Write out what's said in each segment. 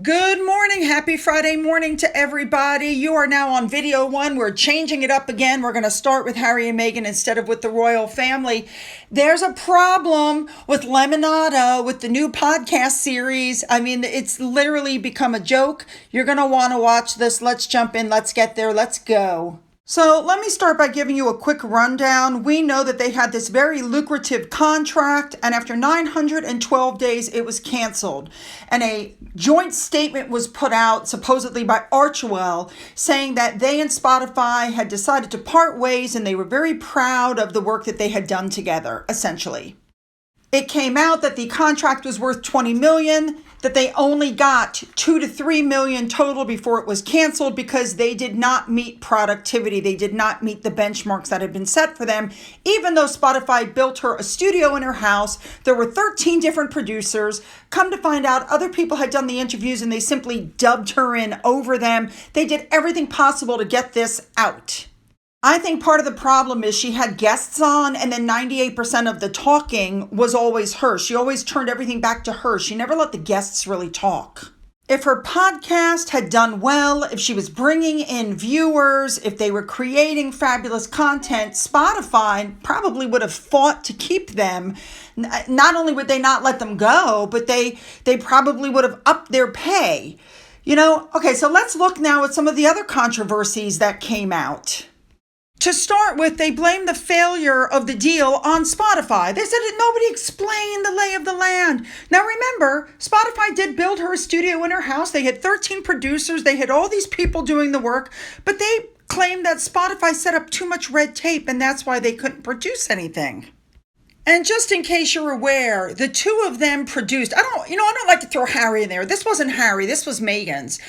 Good morning. Happy Friday morning to everybody. You are now on video one. We're changing it up again. We're going to start with Harry and Meghan instead of with the royal family. There's a problem with Lemonada, with the new podcast series. I mean, it's literally become a joke. You're going to want to watch this. Let's jump in. Let's get there. Let's go. So let me start by giving you a quick rundown. We know that they had this very lucrative contract, and after 912 days, it was canceled. And a joint statement was put out, supposedly by Archewell, saying that they and Spotify had decided to part ways, and they were very proud of the work that they had done together, essentially. It came out that the contract was worth $20 million, that they only got $2 to $3 million total before it was canceled because they did not meet productivity. They did not meet the benchmarks that had been set for them. Even though Spotify built her a studio in her house, there were 13 different producers. Come to find out, other people had done the interviews and they simply dubbed her in over them. They did everything possible to get this out. I think part of the problem is she had guests on, and then 98% of the talking was always her. She always turned everything back to her. She never let the guests really talk. If her podcast had done well, if she was bringing in viewers, if they were creating fabulous content, Spotify probably would have fought to keep them. Not only would they not let them go, but they probably would have upped their pay. Okay, so let's look now at some of the other controversies that came out. To start with, they blamed the failure of the deal on Spotify. They said that nobody explained the lay of the land. Now remember, Spotify did build her a studio in her house. They had 13 producers. They had all these people doing the work, but they claimed that Spotify set up too much red tape, and that's why they couldn't produce anything. And just in case you're aware, the two of them produced, I don't like to throw Harry in there. This wasn't Harry, this was Meghan's.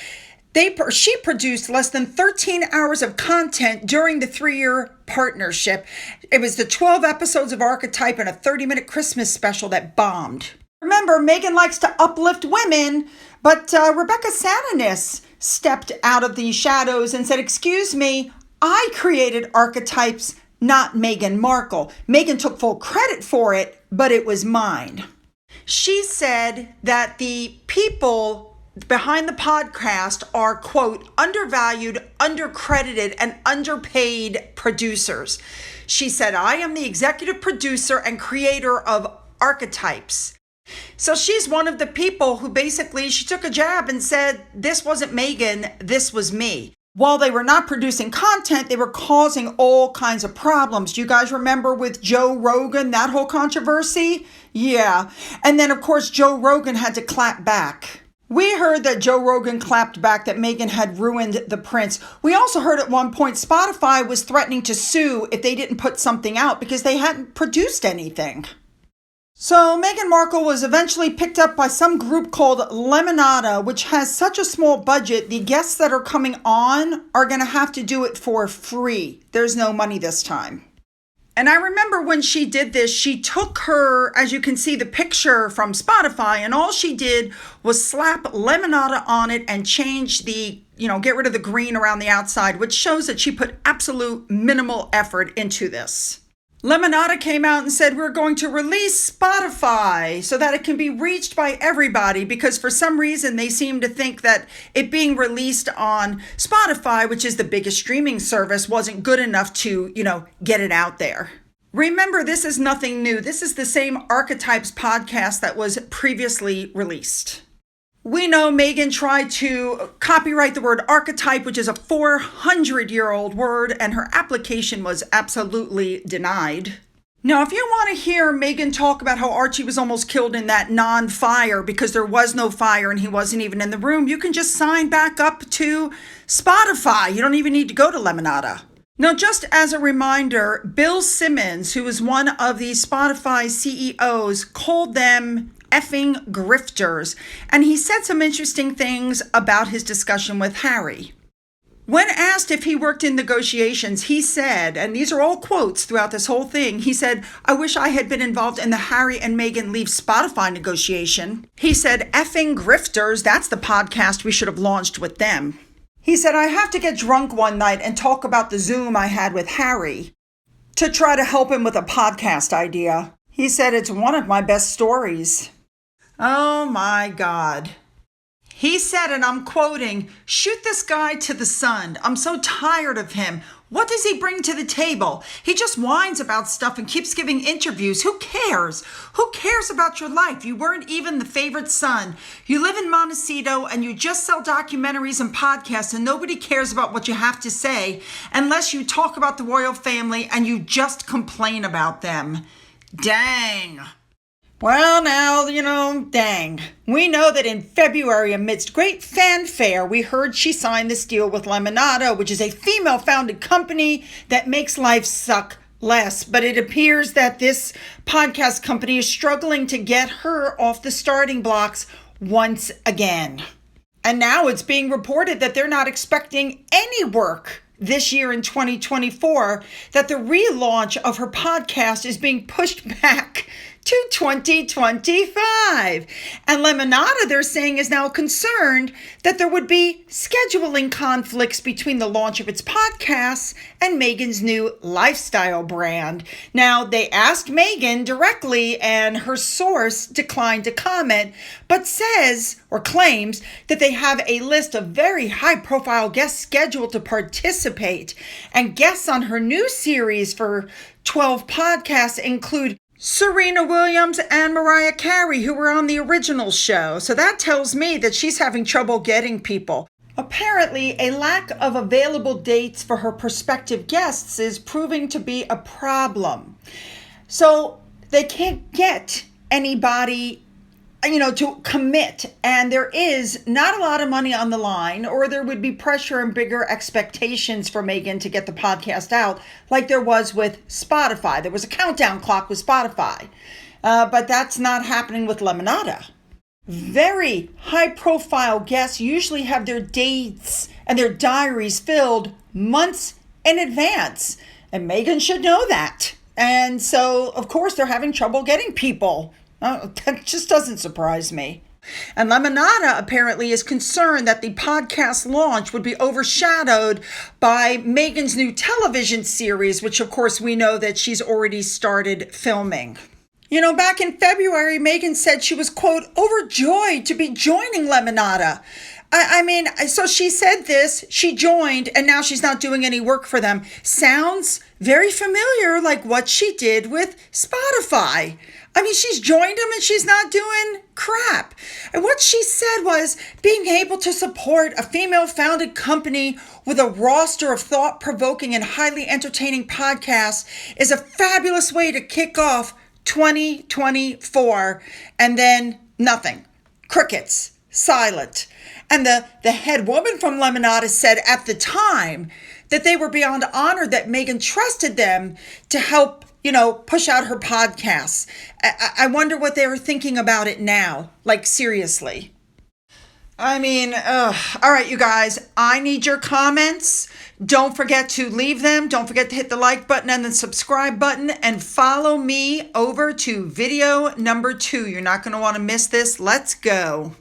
She produced less than 13 hours of content during the 3-year partnership. It was the 12 episodes of Archetype and a 30-minute Christmas special that bombed. Remember, Meghan likes to uplift women, but Rebecca Sananis stepped out of the shadows and said, "Excuse me, I created Archetypes, not Meghan Markle. Meghan took full credit for it, but it was mine." She said that the people behind the podcast are, quote, undervalued, undercredited, and underpaid producers. She said, "I am the executive producer and creator of Archetypes." So she's one of the people who basically, she took a jab and said, this wasn't Meghan, this was me. While they were not producing content, they were causing all kinds of problems. Do you guys remember with Joe Rogan, that whole controversy? Yeah. And then, of course, Joe Rogan had to clap back. We heard that Joe Rogan clapped back that Meghan had ruined the prince. We also heard at one point Spotify was threatening to sue if they didn't put something out because they hadn't produced anything. So Meghan Markle was eventually picked up by some group called Lemonada, which has such a small budget, the guests that are coming on are going to have to do it for free. There's no money this time. And I remember when she did this, she took her, as you can see, the picture from Spotify, and all she did was slap Lemonada on it and change the, get rid of the green around the outside, which shows that she put absolute minimal effort into this. Lemonada came out and said, "We're going to release Spotify so that it can be reached by everybody," because for some reason they seem to think that it being released on Spotify, which is the biggest streaming service, wasn't good enough to, get it out there. Remember, this is nothing new. This is the same Archetypes podcast that was previously released. We know Meghan tried to copyright the word archetype, which is a 400-year-old word, and her application was absolutely denied. Now, if you want to hear Meghan talk about how Archie was almost killed in that non-fire because there was no fire and he wasn't even in the room, you can just sign back up to Spotify. You don't even need to go to Lemonada. Now, just as a reminder, Bill Simmons, who is one of the Spotify CEOs, called them effing grifters, and he said some interesting things about his discussion with Harry. When asked if he worked in negotiations, he said, and these are all quotes throughout this whole thing, he said, "I wish I had been involved in the Harry and Meghan leave Spotify negotiation." He said, "Effing grifters, that's the podcast we should have launched with them." He said, "I have to get drunk one night and talk about the Zoom I had with Harry to try to help him with a podcast idea." He said, "It's one of my best stories." Oh my God. He said, and I'm quoting, "Shoot this guy to the sun. I'm so tired of him. What does he bring to the table? He just whines about stuff and keeps giving interviews. Who cares? Who cares about your life? You weren't even the favorite son. You live in Montecito and you just sell documentaries and podcasts, and nobody cares about what you have to say unless you talk about the royal family and you just complain about them." Dang. Well, now, dang. We know that in February, amidst great fanfare, we heard she signed this deal with Lemonada, which is a female-founded company that makes life suck less. But it appears that this podcast company is struggling to get her off the starting blocks once again. And now it's being reported that they're not expecting any work this year in 2024, that the relaunch of her podcast is being pushed back to 2025. And Lemonada, they're saying, is now concerned that there would be scheduling conflicts between the launch of its podcasts and Meghan's new lifestyle brand. Now, they asked Meghan directly, and her source declined to comment, but says or claims that they have a list of very high-profile guests scheduled to participate. And guests on her new series for 12 podcasts include Serena Williams and Mariah Carey, who were on the original show. So that tells me that she's having trouble getting people. Apparently, a lack of available dates for her prospective guests is proving to be a problem. So they can't get anybody, to commit. And there is not a lot of money on the line, or there would be pressure and bigger expectations for Meghan to get the podcast out, like there was with Spotify. There was a countdown clock with Spotify, but that's not happening with Lemonada. Very high-profile guests usually have their dates and their diaries filled months in advance, and Meghan should know that. And so, of course, they're having trouble getting people. That just doesn't surprise me. And Lemonada apparently is concerned that the podcast launch would be overshadowed by Meghan's new television series, which of course we know that she's already started filming. Back in February, Meghan said she was, quote, overjoyed to be joining Lemonada. So she said this, she joined, and now she's not doing any work for them. Sounds very familiar, like what she did with Spotify. She's joined them and she's not doing crap. And what she said was being able to support a female-founded company with a roster of thought-provoking and highly entertaining podcasts is a fabulous way to kick off 2024. And then nothing. Crickets. Silent. And the head woman from Lemonada said at the time that they were beyond honored that Meghan trusted them to help, push out her podcasts. I wonder what they were thinking about it now. Like, seriously. All right, you guys, I need your comments. Don't forget to leave them. Don't forget to hit the like button and the subscribe button, and follow me over to video number 2. You're not going to want to miss this. Let's go.